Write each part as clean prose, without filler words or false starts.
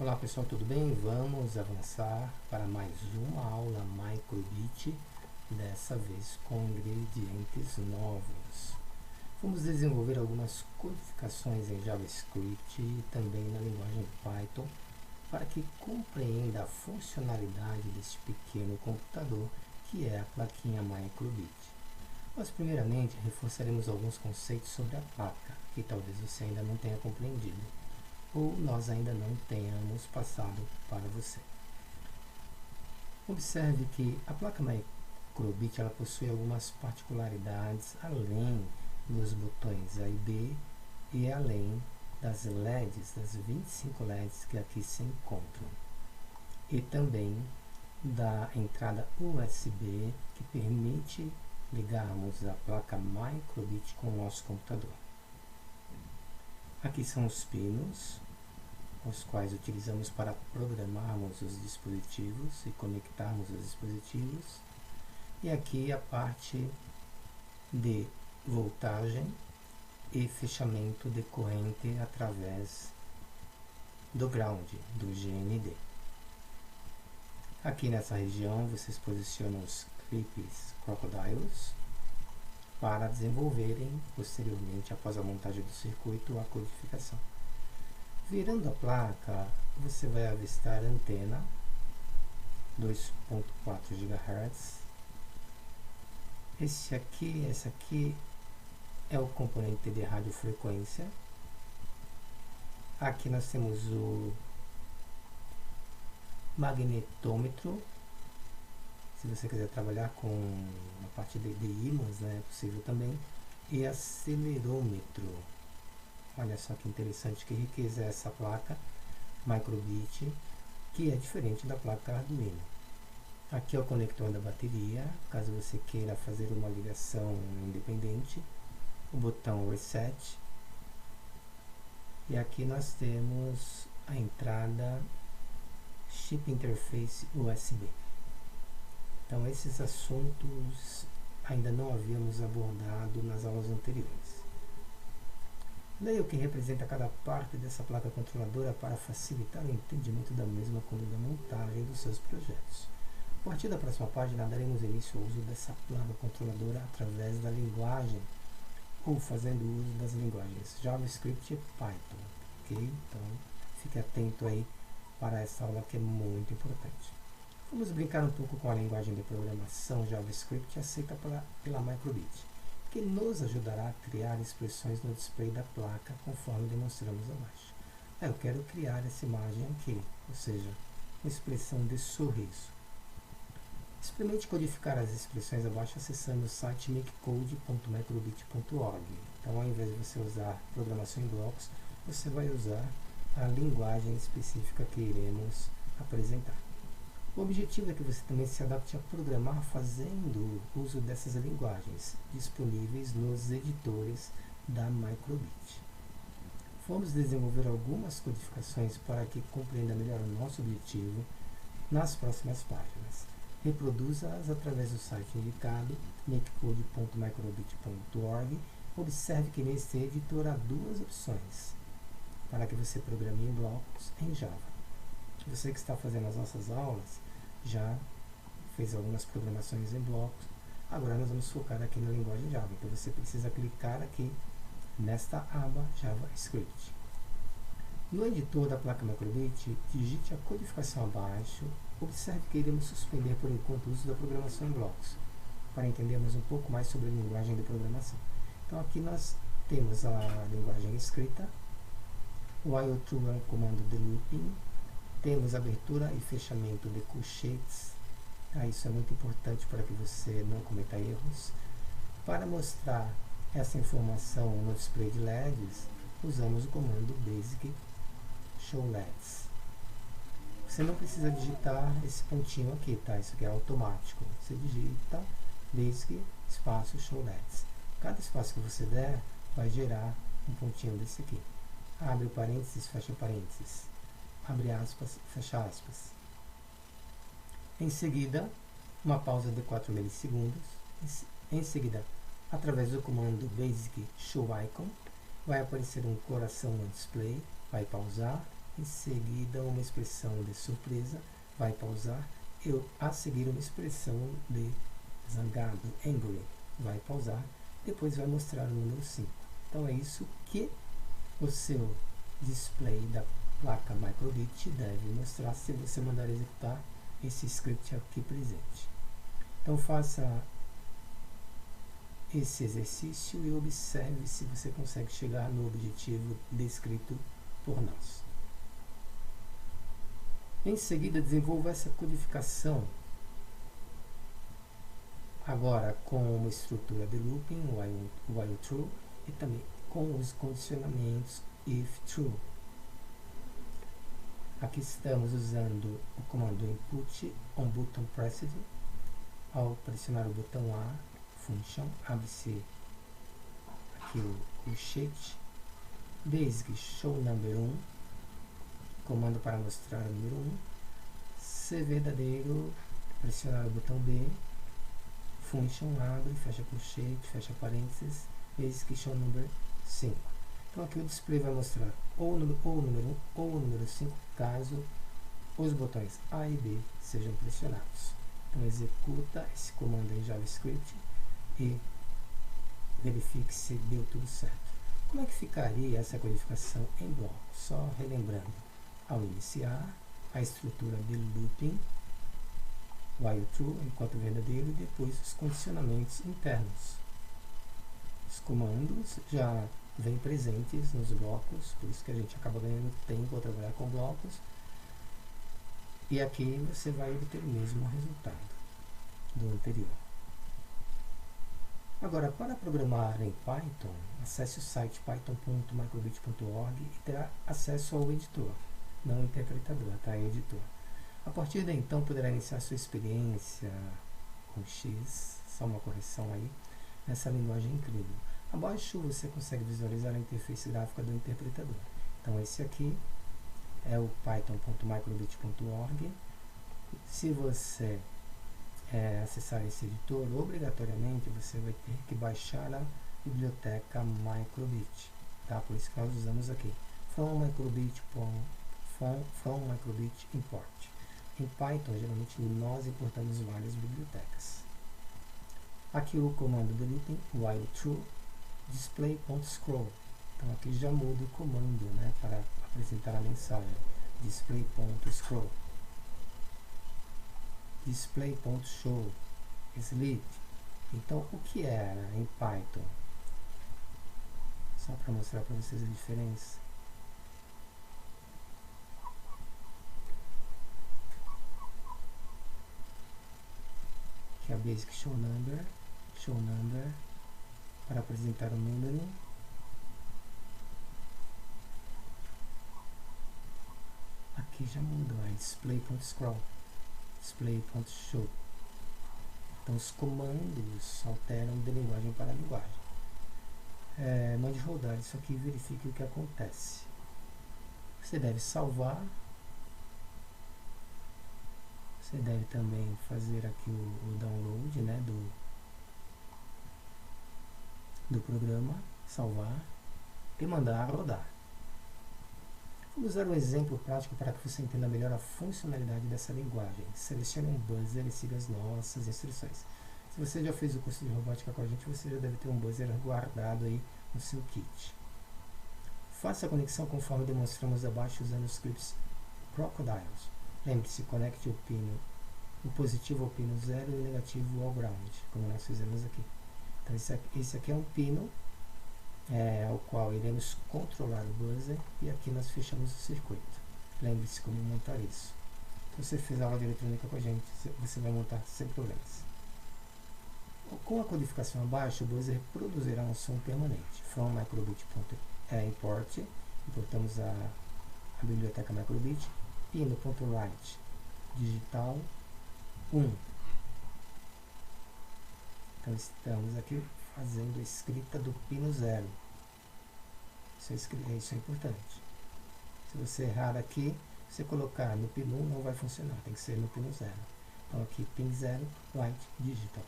Olá pessoal, tudo bem? Vamos avançar para mais uma aula Microbit, dessa vez com ingredientes novos. Vamos desenvolver algumas codificações em JavaScript e também na linguagem Python para que compreenda a funcionalidade deste pequeno computador que é a plaquinha Microbit. Mas primeiramente reforçaremos alguns conceitos sobre a placa, que talvez você ainda não tenha compreendido ou nós ainda não tenhamos passado para você. Observe que a placa Microbit ela possui algumas particularidades além dos botões A e B e além das LEDs, das 25 LEDs que aqui se encontram, e também da entrada USB que permite ligarmos a placa Microbit com o nosso computador. Aqui são os pinos, os quais utilizamos para programarmos os dispositivos e conectarmos os dispositivos. E aqui a parte de voltagem e fechamento de corrente através do ground, do GND. Aqui nessa região vocês posicionam os clips Crocodiles para desenvolverem posteriormente, após a montagem do circuito, a codificação. Virando a placa, você vai avistar a antena 2.4 GHz. Esse aqui é o componente de radiofrequência. Aqui nós temos o magnetômetro. Se você quiser trabalhar com a parte de ímãs, né, é possível também. E acelerômetro. Olha só que interessante, que riqueza é essa placa Microbit, que é diferente da placa Arduino. Aqui é o conector da bateria, caso você queira fazer uma ligação independente. O botão Reset. E aqui nós temos a entrada Chip Interface USB. Então esses assuntos ainda não havíamos abordado nas aulas anteriores. Leia o que representa cada parte dessa placa controladora para facilitar o entendimento da mesma quando da montagem dos seus projetos. A partir da próxima página daremos início ao uso dessa placa controladora através da linguagem ou fazendo uso das linguagens JavaScript e Python. Ok? Então fique atento aí para essa aula que é muito importante. Vamos brincar um pouco com a linguagem de programação JavaScript aceita pela Microbit, que nos ajudará a criar expressões no display da placa, conforme demonstramos abaixo. Eu quero criar essa imagem aqui, ou seja, uma expressão de sorriso. Experimente codificar as expressões abaixo acessando o site makecode.microbit.org. Então, ao invés de você usar programação em blocos, você vai usar a linguagem específica que iremos apresentar. O objetivo é que você também se adapte a programar fazendo uso dessas linguagens disponíveis nos editores da Microbit. Vamos desenvolver algumas codificações para que compreenda melhor o nosso objetivo nas próximas páginas. Reproduza-as através do site indicado, makecode.microbit.org. Observe que nesse editor há duas opções para que você programe em blocos em Java. Você que está fazendo as nossas aulas já fez algumas programações em blocos. Agora nós vamos focar aqui na linguagem Java. Então você precisa clicar aqui nesta aba JavaScript. No editor da placa Microbit, digite a codificação abaixo. Observe que iremos suspender por enquanto o uso da programação em blocos, para entendermos um pouco mais sobre a linguagem de programação. Então aqui nós temos a linguagem escrita, while true é um comando de looping, temos abertura e fechamento de colchetes. Isso é muito importante para que você não cometa erros. Para mostrar essa informação no display de LEDs, usamos o comando basic show LEDs. Você não precisa digitar esse pontinho aqui, tá? Isso aqui é automático. Você digita basic espaço show LEDs. Cada espaço que você der vai gerar um pontinho desse aqui. Abre o parênteses, fecha o parênteses. Abre aspas, fecha aspas. Em seguida, uma pausa de 4 milissegundos. Em seguida, através do comando basic show icon, vai aparecer um coração no display, vai pausar em seguida uma expressão de surpresa, vai pausar, a seguir uma expressão de zangado, angry, vai pausar, depois vai mostrar o número 5. Então é isso que o seu display da placa microbit deve mostrar se você mandar executar esse script aqui presente. Então faça esse exercício e observe se você consegue chegar no objetivo descrito por nós. Em seguida, desenvolva essa codificação agora com uma estrutura de looping, while true, e também com os condicionamentos if true. Aqui estamos usando o comando input on button pressed. Ao pressionar o botão A, function, abre-se aqui o sheet. Basic show number 1, comando para mostrar o número 1. Se verdadeiro, pressionar o botão B, function, abre, fecha colchete, fecha parênteses, basic show number 5. Então aqui o display vai mostrar ou o número 1 ou o número 5, caso os botões A e B sejam pressionados. Então executa esse comando em JavaScript e verifique se deu tudo certo. Como é que ficaria essa codificação em bloco? Só relembrando, ao iniciar, a estrutura de looping, while true, enquanto verdadeiro, e depois os condicionamentos internos. Os comandos já vêm presentes nos blocos, por isso que a gente acaba ganhando tempo ao trabalhar com blocos. E aqui você vai obter o mesmo resultado do anterior. Agora, para programar em Python, acesse o site python.microbit.org e terá acesso ao editor, não interpretador, tá? É editor. A partir de então, poderá iniciar sua experiência com X, só uma correção aí, nessa linguagem incrível. Abaixo você consegue visualizar a interface gráfica do interpretador. Então esse aqui é o python.microbit.org. Se você acessar esse editor, obrigatoriamente você vai ter que baixar a biblioteca microbit, tá? Por isso que nós usamos aqui from microbit import. Em Python, geralmente nós importamos várias bibliotecas. Aqui o comando do looping, while true, display.scroll. Então aqui já muda o comando, né, para apresentar a mensagem, display.scroll. Display.show, sleep. Então o que era em Python? Só para mostrar para vocês a diferença. Aqui é a basic show number para apresentar o número. Aqui já mudou, é display.scroll, display.show. Então os comandos alteram de linguagem para linguagem. Mande rodar isso aqui e verifique o que acontece. Você deve salvar. Você deve também fazer aqui o download, né, do programa, salvar e mandar rodar. Vamos usar um exemplo prático para que você entenda melhor a funcionalidade dessa linguagem. Selecione um buzzer e siga as nossas instruções. Se você já fez o curso de robótica com a gente, você já deve ter um buzzer guardado aí no seu kit. Faça a conexão conforme demonstramos abaixo usando os scripts Crocodiles. Lembre-se, conecte o pino, o positivo ao pino 0 e o negativo ao ground, como nós fizemos aqui. Então esse aqui é um pino ao qual iremos controlar o buzzer, e aqui nós fechamos o circuito. Lembre-se como montar isso. Se você fez aula de eletrônica com a gente, você vai montar sem problemas. Com a codificação abaixo, o buzzer produzirá um som permanente. From microbit.import, importamos a biblioteca microbit, pino.write, digital 1. Então estamos aqui fazendo a escrita do pino 0. Isso é importante. Se você errar aqui, você colocar no pino 1 não vai funcionar, tem que ser no pino 0. Então aqui pin 0, write digital.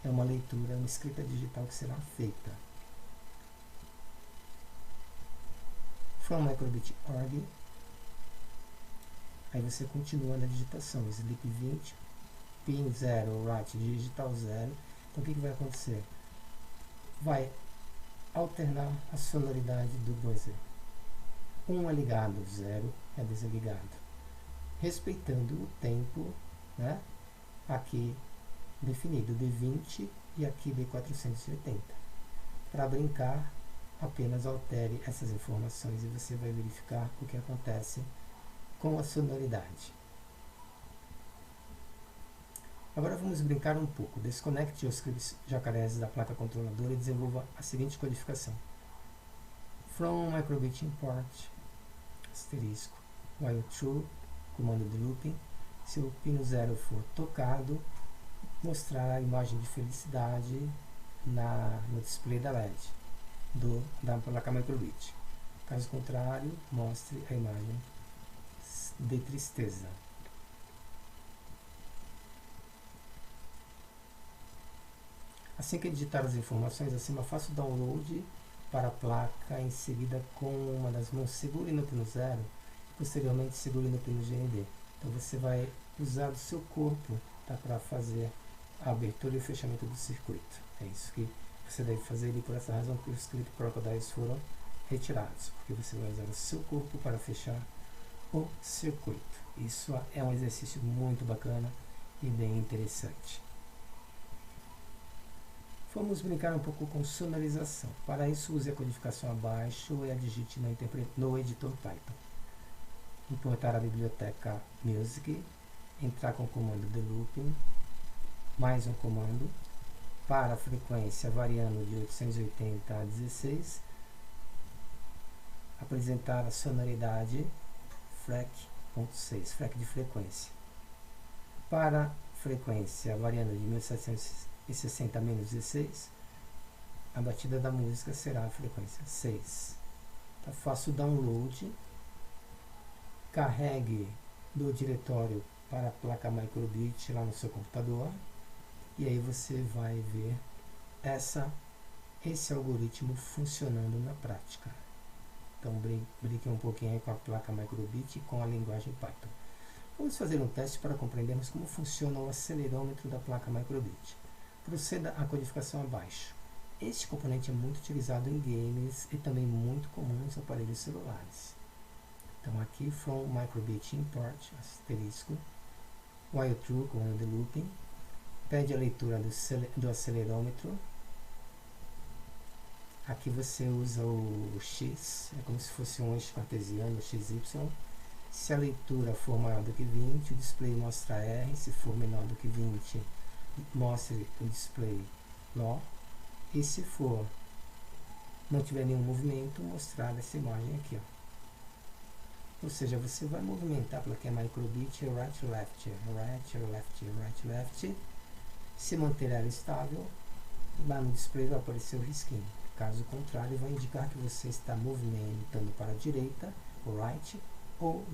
É uma leitura, uma escrita digital que será feita. From microbit.org, Aí você continua na digitação, sleep 20, pin 0, write digital 0. Então o que vai acontecer? Vai alternar a sonoridade do buzzer. 1 é ligado, 0 é desligado. Respeitando o tempo, né, aqui definido de 20 e aqui de 480. Para brincar, apenas altere essas informações e você vai verificar o que acontece com a sonoridade. Agora vamos brincar um pouco. Desconecte os scripts jacarés da placa controladora e desenvolva a seguinte codificação. From microbit import, asterisco, while true, comando de looping. Se o pino 0 for tocado, mostrar a imagem de felicidade no display da LED da placa microbit. Caso contrário, mostre a imagem de tristeza. Assim que digitar as informações acima, faça o download para a placa, em seguida com uma das mãos segure no pino 0 e posteriormente segure no pino GND. Então você vai usar do seu corpo, tá, para fazer a abertura e o fechamento do circuito. É isso que você deve fazer, e por essa razão que os script crocodiles foram retirados, porque você vai usar o seu corpo para fechar o circuito. Isso é um exercício muito bacana e bem interessante. Vamos brincar um pouco com sonorização. Para isso, use a codificação abaixo e a digite no editor Python. Importar a biblioteca Music, entrar com o comando de looping, mais um comando, para a frequência variando de 880 a 16, apresentar a sonoridade FREQ.6, FREQ de frequência. Para a frequência variando de 1760 a menos 16, a batida da música será a frequência 6. Então, faça o download, carregue do diretório para a placa microbit lá no seu computador, e aí você vai ver esse algoritmo funcionando na prática. Então brinque um pouquinho aí com a placa microbit e com a linguagem Python. Vamos fazer um teste para compreendermos como funciona o acelerômetro da placa microbit. Proceda à codificação abaixo. Este componente é muito utilizado em games e também muito comum nos aparelhos celulares. Então aqui, from microbit import, asterisco, while true, comando de looping, pede a leitura do acelerômetro. Aqui você usa o X, é como se fosse um eixo cartesiano, XY. Se a leitura for maior do que 20, o display mostra R. Se for menor do que 20, mostre o display LO. E se for não tiver nenhum movimento, mostrar essa imagem aqui, ó. Ou seja, você vai movimentar a plaquinha microbit right, left, right, left, right, left. Se manter ela estável, lá no display vai aparecer o risquinho. Caso contrário, vai indicar que você está movimentando para a direita, right, ou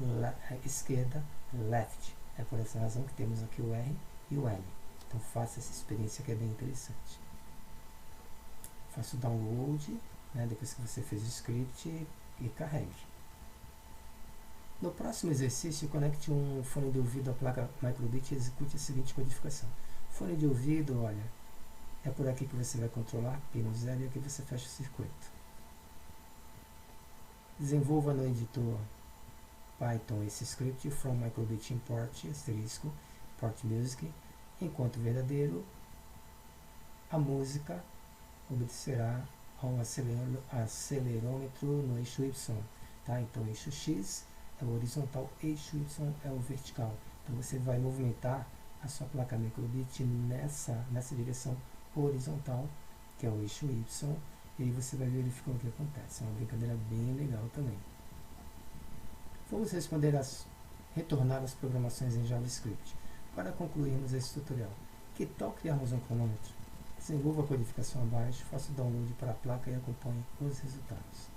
esquerda, left. É por essa razão que temos aqui o R e o L. Então faça essa experiência que é bem interessante. Faça o download, né, depois que você fez o script, e carregue. No próximo exercício, conecte um fone de ouvido à placa microbit e execute a seguinte codificação. Fone de ouvido, olha, é por aqui que você vai controlar, pino 0, e aqui você fecha o circuito. Desenvolva no editor Python esse script, from microbit import, asterisco, import music, enquanto verdadeiro, a música obedecerá ao acelerômetro no eixo Y. Tá? Então, eixo X é o horizontal, eixo Y é o vertical. Então, você vai movimentar a sua placa microbit nessa direção horizontal, que é o eixo Y, e aí você vai verificar o que acontece. É uma brincadeira bem legal também. Vamos retornar às programações em JavaScript. Para concluirmos esse tutorial, que tal criarmos um cronômetro? Desenvolva a codificação abaixo, faça o download para a placa e acompanhe os resultados.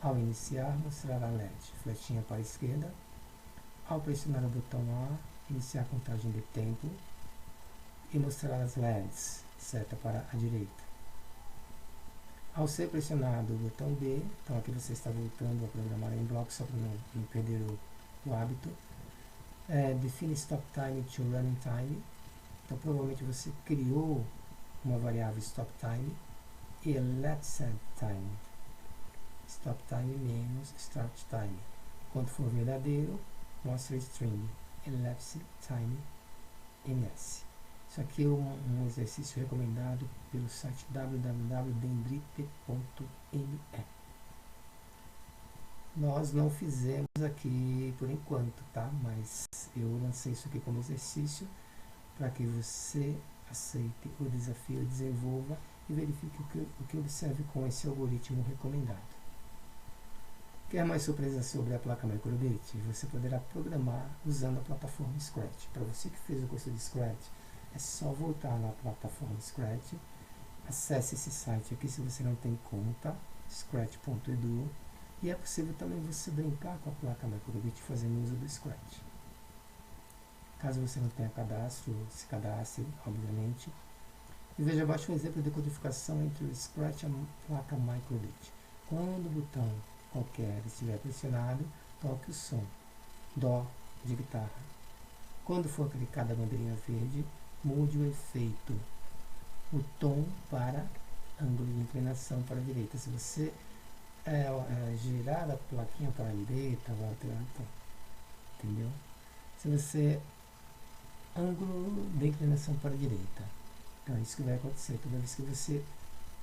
Ao iniciar, mostrará a LED, flechinha para a esquerda. Ao pressionar o botão A, iniciar a contagem de tempo e mostrará as LEDs, seta para a direita. Ao ser pressionado o botão B, então aqui você está voltando a programar em bloco só para não perder o hábito, define stop time to running time. Então provavelmente você criou uma variável stop time e let set time. Stop time menos start time. Quando for verdadeiro, mostra string elapsed time ms. Isso aqui é um exercício recomendado pelo site www.dendrite.me. Nós não fizemos aqui por enquanto, tá? Mas eu lancei isso aqui como exercício para que você aceite o desafio, desenvolva e verifique o que observe com esse algoritmo recomendado. Quer mais surpresas sobre a placa microbit? Você poderá programar usando a plataforma Scratch. Para você que fez o curso de Scratch, é só voltar na plataforma Scratch, acesse esse site aqui se você não tem conta, scratch.edu, e é possível também você brincar com a placa microbit fazendo uso do Scratch. Caso você não tenha cadastro, se cadastre, obviamente. E veja abaixo um exemplo de codificação entre o Scratch e a placa microbit. Quando o botão qualquer estiver pressionado, toque o som Dó de guitarra. Quando for clicada a bandeirinha verde, mude o efeito, o tom para ângulo de inclinação para a direita. Se você girar a plaquinha para a direita, vai alterar o tom. Entendeu? Se você ângulo de inclinação para a direita, então é isso que vai acontecer. Toda vez que você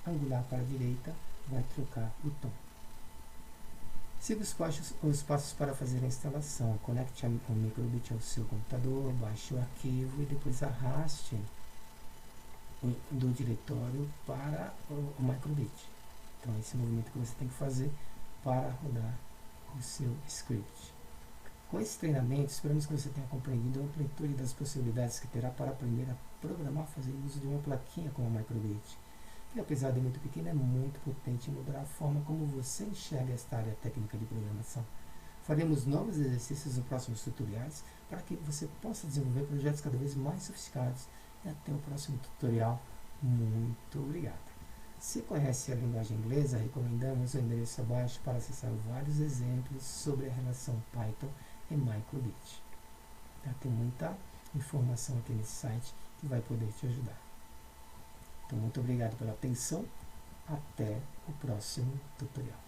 angular para a direita, vai trocar o tom. Siga os passos para fazer a instalação. Conecte o microbit ao seu computador, baixe o arquivo e depois arraste do diretório para o microbit. Então, esse movimento que você tem que fazer para rodar o seu script. Com esse treinamento, esperamos que você tenha compreendido a amplitude das possibilidades que terá para aprender a programar fazendo uso de uma plaquinha como a microbit, que apesar de muito pequena é muito potente em mudar a forma como você enxerga esta área técnica de programação. Faremos novos exercícios nos próximos tutoriais para que você possa desenvolver projetos cada vez mais sofisticados. E até o próximo tutorial. Muito obrigado. Se conhece a linguagem inglesa, recomendamos o endereço abaixo para acessar vários exemplos sobre a relação Python e microbit. Tem muita informação aqui nesse site que vai poder te ajudar. Então, muito obrigado pela atenção. Até o próximo tutorial.